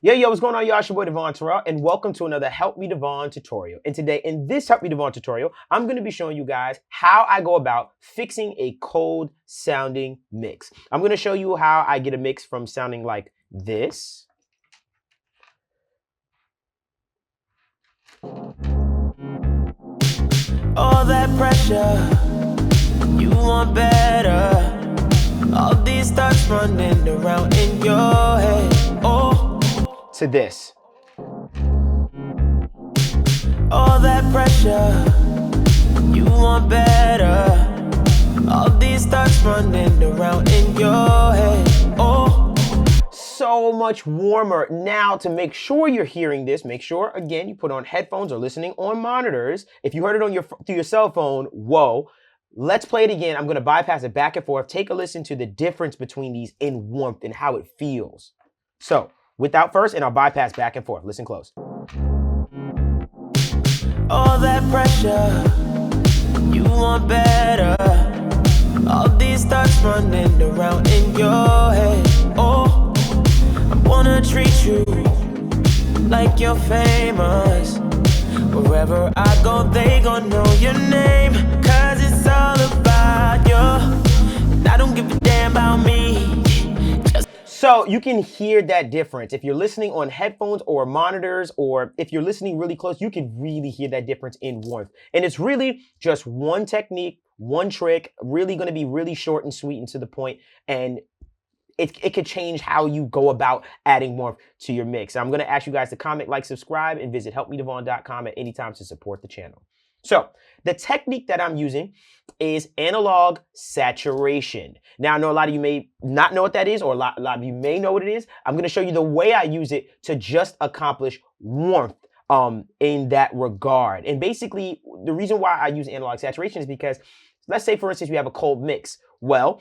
Yo, what's going on, y'all? It's your boy Devon Terrell, and welcome to another Help Me Devon tutorial. And today, in this Help Me Devon tutorial, I'm going to be showing you guys how I go about fixing a cold sounding mix. I'm going to show you how I get a mix from sounding like this. All that pressure, you want better. All these thoughts running around in your head. To this. All that pressure, you want better. All these thoughts running around in your head. So much warmer. Now, to make sure you're hearing this, make sure, again, you put on headphones or listening on monitors. If you heard it on through your cell phone, whoa. Let's play it again. I'm going to bypass it back and forth. Take a listen to the difference between these in warmth and how it feels. So, without first, and I'll bypass back and forth. Listen close. All that pressure, you want better. All these thoughts running around in your head. I wanna treat you like you're famous. Wherever I go, they gon' know your name. Cause it's all about you, and I don't give a damn about me. So you can hear that difference. If you're listening on headphones or monitors, or if you're listening really close, you can really hear that difference in warmth. And it's really just one technique, one trick, really gonna be really short and sweet and to the point. And it could change how you go about adding warmth to your mix. I'm gonna ask you guys to comment, like, subscribe, and visit helpmedevon.com at any time to support the channel. So the technique that I'm using is analog saturation. Now, I know a lot of you may not know what that is, or a lot of you may know what it is. I'm going to show you the way I use it to just accomplish warmth in that regard. And basically, the reason why I use analog saturation is because, let's say, for instance, we have a cold mix. Well,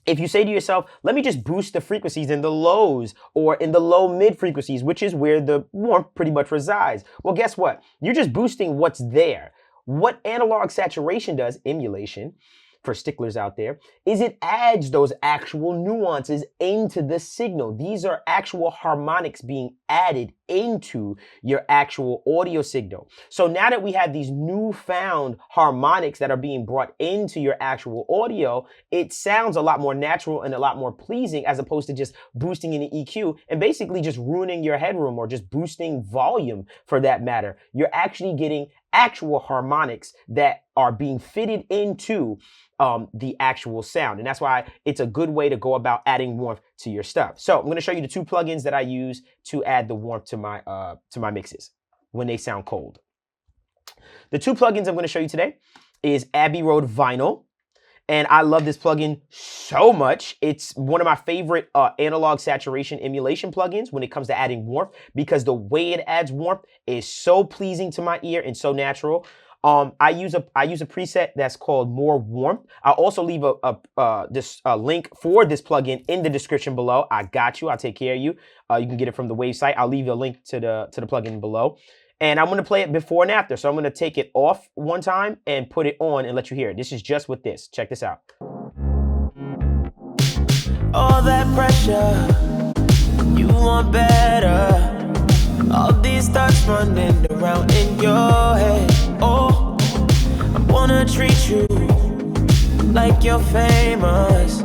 if you say to yourself, let me just boost the frequencies in the lows or in the low mid frequencies, which is where the warmth pretty much resides. Well, guess what? You're just boosting what's there. What analog saturation does, emulation, for sticklers out there, is it adds those actual nuances into the signal. These are actual harmonics being added into your actual audio signal. So now that we have these newfound harmonics that are being brought into your actual audio, it sounds a lot more natural and a lot more pleasing, as opposed to just boosting in the EQ and basically just ruining your headroom or just boosting volume for that matter. You're actually getting actual harmonics that are being fitted into the actual sound. And that's why it's a good way to go about adding warmth to your stuff. So I'm going to show you the two plugins that I use to add the warmth to my mixes when they sound cold. The two plugins I'm going to show you today is Abbey Vinyl. And I love this plugin so much. It's one of my favorite analog saturation emulation plugins when it comes to adding warmth, because the way it adds warmth is so pleasing to my ear and so natural. I use a preset that's called More Warmth. I'll also leave a link for this plugin in the description below. I got you. I'll take care of you. You can get it from the Wave site. I'll leave you a link to the plugin below. And I'm going to play it before and after. So I'm going to take it off one time and put it on and let you hear it. This is just with this. Check this out. All that pressure, you want better. All these thoughts running around in your head. I wanna treat you like you're famous.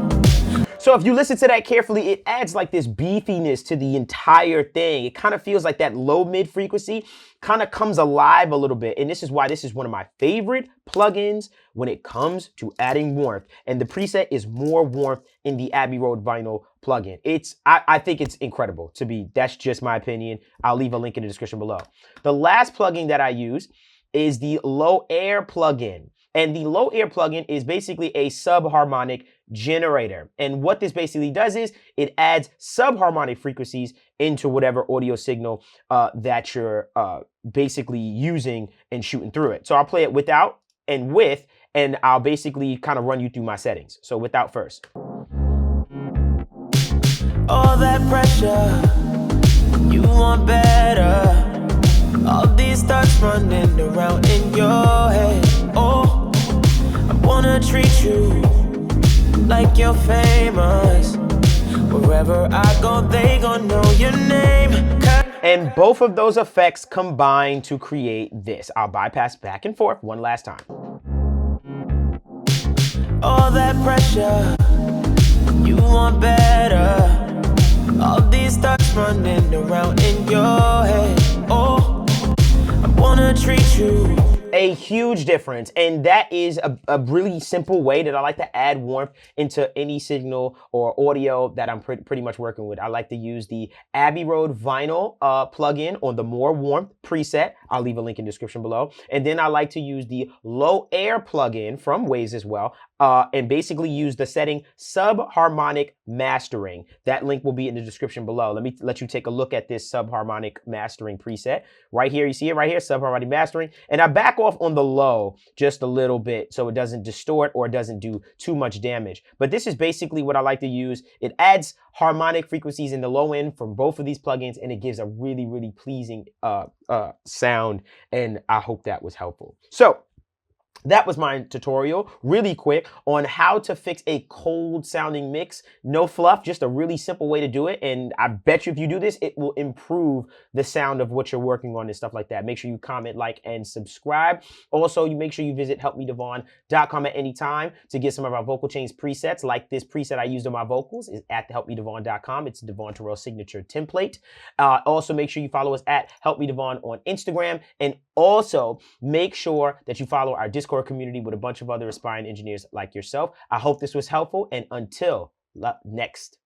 So if you listen to that carefully, it adds like this beefiness to the entire thing. It kind of feels like that low mid frequency kind of comes alive a little bit. And this is why this is one of my favorite plugins when it comes to adding warmth. And the preset is More Warmth in the Abbey Vinyl plugin. I think it's incredible that's just my opinion. I'll leave a link in the description below. The last plugin that I use is the Low Air plugin. And the Low Air plugin is basically a subharmonic generator. And what this basically does is it adds subharmonic frequencies into whatever audio signal that you're basically using and shooting through it. So I'll play it without and with, and I'll basically kind of run you through my settings. So without first. All that pressure, you want better. All these thoughts running around in your head. I wanna treat you like you're famous. Wherever I go, they gon' know your name. And both of those effects combine to create this. I'll bypass back and forth one last time. All that pressure, you want better. All these thoughts running around in your head. Oh, I wanna treat you. A huge difference, and that is a really simple way that I like to add warmth into any signal or audio that I'm pretty much working with. I like to use the Abbey Road vinyl plugin on the More Warmth preset. I'll leave a link in the description below. And then I like to use the Low Air plugin from Waves as well, and basically use the setting Subharmonic Mastering. That link will be in the description below. Let me let you take a look at this Subharmonic Mastering preset. Right here, you see it right here, Subharmonic Mastering. And I back off on the low just a little bit so it doesn't distort or it doesn't do too much damage. But this is basically what I like to use. It adds harmonic frequencies in the low end from both of these plugins, and it gives a really, really pleasing sound. And I hope that was helpful. So that was my tutorial, really quick, on how to fix a cold sounding mix. No fluff, just a really simple way to do it. And I bet you if you do this, it will improve the sound of what you're working on and stuff like that. Make sure you comment, like, and subscribe. Also, you make sure you visit helpmedevon.com at any time to get some of our vocal change presets, like this preset I used on my vocals is at helpmedevon.com. It's Devon Terrell's signature template. Also, make sure you follow us at helpmedevon on Instagram. And also, make sure that you follow our Discord community with a bunch of other aspiring engineers like yourself. I hope this was helpful, and until next